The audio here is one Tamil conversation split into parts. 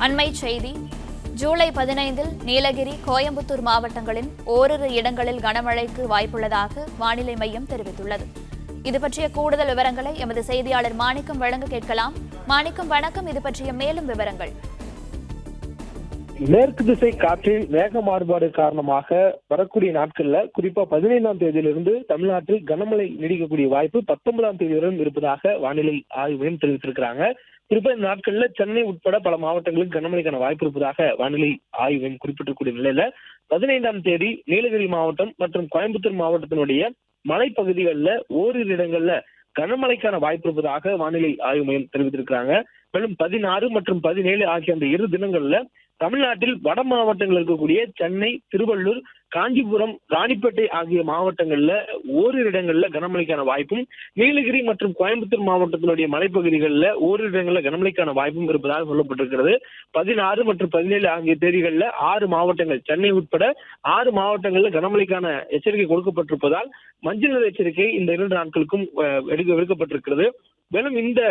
அண்மை செய்தி. ஜூலை 15 நீலகிரி, கோயம்புத்தூர் மாவட்டங்களின் ஓரிரு இடங்களில் கனமழைக்கு வாய்ப்புள்ளதாக வானிலை மையம் தெரிவித்துள்ளது. இது பற்றிய கூடுதல் விவரங்களை எமது செய்தியாளர் மாணிக்கம் வழங்க கேட்கலாம். மாணிக்கம், வணக்கம். இது பற்றிய மேலும் விவரங்கள். மேற்கு திசை காற்றின் வேக மாறுபாடு காரணமாக வரக்கூடிய நாட்கள்ல குறிப்பா 15ஆம் தேதியிலிருந்து தமிழ்நாட்டில் கனமழை நீடிக்கக்கூடிய வாய்ப்பு 19ஆம் தேதி வரை இருப்பதாக வானிலை ஆய்வு மையம் தெரிவித்திருக்கிறாங்க. குறிப்பா இந்த நாட்கள்ல சென்னை உட்பட பல மாவட்டங்களுக்கு கனமழைக்கான வாய்ப்பு இருப்பதாக வானிலை ஆய்வு மையம் குறிப்பிட்டிருக்கூடிய நிலையில 15ஆம் தேதி நீலகிரி மாவட்டம் மற்றும் கோயம்புத்தூர் மாவட்டத்தினுடைய மலைப்பகுதிகளில் ஓரிரு இடங்கள்ல கனமழைக்கான வாய்ப்பு இருப்பதாக வானிலை ஆய்வு மையம் தெரிவித்திருக்கிறாங்க. மேலும் 16 மற்றும் 17 ஆகிய அந்த இரு தினங்கள்ல தமிழ்நாட்டில் வட மாவட்டங்கள் இருக்கக்கூடிய சென்னை, திருவள்ளூர், காஞ்சிபுரம், ராணிப்பேட்டை ஆகிய மாவட்டங்கள்ல ஓரிரு இடங்கள்ல கனமழைக்கான வாய்ப்பும், நீலகிரி மற்றும் கோயம்புத்தூர் மாவட்டத்தினுடைய மலைப்பகுதிகளில் ஓரிரு இடங்கள்ல கனமழைக்கான வாய்ப்பும் இருப்பதாக சொல்லப்பட்டிருக்கிறது. 16 மற்றும் 17 ஆகிய தேதிகளில் 6 மாவட்டங்கள், சென்னை உட்பட 6 மாவட்டங்கள்ல கனமழைக்கான எச்சரிக்கை கொடுக்கப்பட்டிருப்பதால் மஞ்சள் நிற எச்சரிக்கை இந்த 2 நாட்களுக்கும் விடுக்கப்பட்டிருக்கிறது. மேலும் இந்த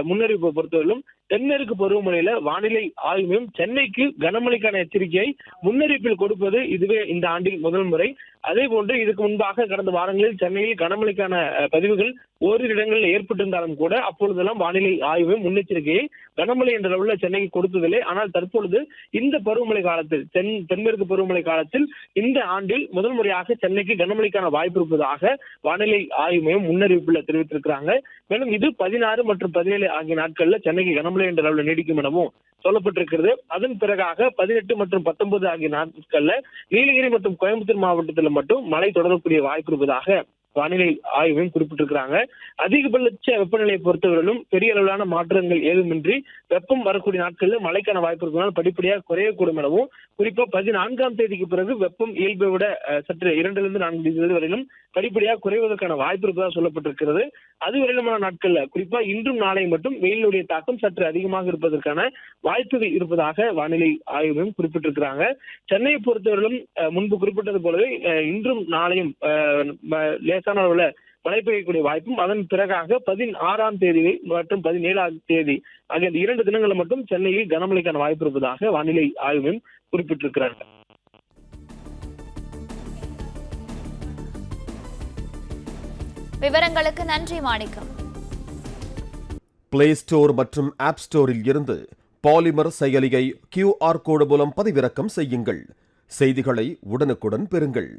முன்னறிவிப்பை பொறுத்தவரையிலும் தென்மேற்கு பருவமழையில வானிலை ஆய்வு மையம் சென்னைக்கு கனமழைக்கான எச்சரிக்கையை முன்னறிவிப்பில் கொடுப்பது இதுவே இந்த ஆண்டில் முதல் முறை. அதே போன்று இதுக்கு முன்பாக கடந்த வாரங்களில் சென்னையில் கனமழைக்கான பதிவுகள் ஓரிரு இடங்களில் ஏற்பட்டிருந்தாலும் கூட அப்பொழுதெல்லாம் வானிலை ஆய்வு முன்னெச்சரிக்கையை கனமழை என்ற அளவில் சென்னைக்கு கொடுத்ததில்லை. ஆனால் தற்பொழுது இந்த பருவமழை காலத்தில் தென்மேற்கு பருவமழை காலத்தில் இந்த ஆண்டில் முதல் முறையாக சென்னைக்கு கனமழைக்கான வாய்ப்பு இருப்பதாக வானிலை ஆய்வு மையம் முன்னறிவிப்பில் தெரிவித்திருக்கிறாங்க. மேலும் இது 16 மற்றும் 17 ஆகிய நாட்கள்ல சென்னைக்கு கனமழை என்ற அளவில் நீடிக்கும் எனவும் சொல்லப்பட்டிருக்கிறது. அதன் பிறகாக 18 மற்றும் 19 ஆகிய நாட்கள்ல நீலகிரி மற்றும் கோயம்புத்தூர் மாவட்டத்தில் மட்டும் மழை தொடரக்கூடிய வாய்ப்பு இருப்பதாக வானிலை ஆய்வையும் குறிப்பிட்டிருக்கிறாங்க. அதிகபட்ச வெப்பநிலையை பொறுத்தவரையிலும் பெரிய அளவிலான மாற்றங்கள் ஏதுமின்றி வெப்பம் வரக்கூடிய நாட்களில் மழைக்கான வாய்ப்பு இருப்பதால் படிப்படியாக குறையக்கூடும் எனவும், குறிப்பா 14ஆம் தேதிக்கு பிறகு வெப்பம் இயல்பை விட சற்று 2-4 டிகிரி வரையிலும் படிப்படியாக குறைவதற்கான வாய்ப்பு இருப்பதாக சொல்லப்பட்டிருக்கிறது. அதுவரையிலுமான நாட்கள்ல குறிப்பா இன்றும் நாளை மட்டும் வெயிலுடைய தாக்கம் சற்று அதிகமாக இருப்பதற்கான வாய்ப்புகள் இருப்பதாக வானிலை ஆய்வு குறிப்பிட்டிருக்கிறாங்க. சென்னையை பொறுத்தவரையிலும் முன்பு குறிப்பிட்டது போலவே இன்றும் நாளையும் லேசான அளவுல மழை பெய்யக்கூடிய வாய்ப்பும், அதன் பிறகாக 16ஆம் தேதி மற்றும் 17ஆம் தேதி ஆகிய 2 தினங்களில் மட்டும் சென்னையில் கனமழைக்கான வாய்ப்பு இருப்பதாக வானிலை ஆய்வு மையம் குறிப்பிட்டிருக்கிறார்கள். விவரங்களுக்கு நன்றி மாணிக்கம். பிளே ஸ்டோர் மற்றும் ஆப் ஸ்டோரில் இருந்து பாலிமர் செயலியை QR கோடு மூலம் பதிவிறக்கம் செய்யுங்கள். செய்திகளை உடனுக்குடன் பெறுங்கள்.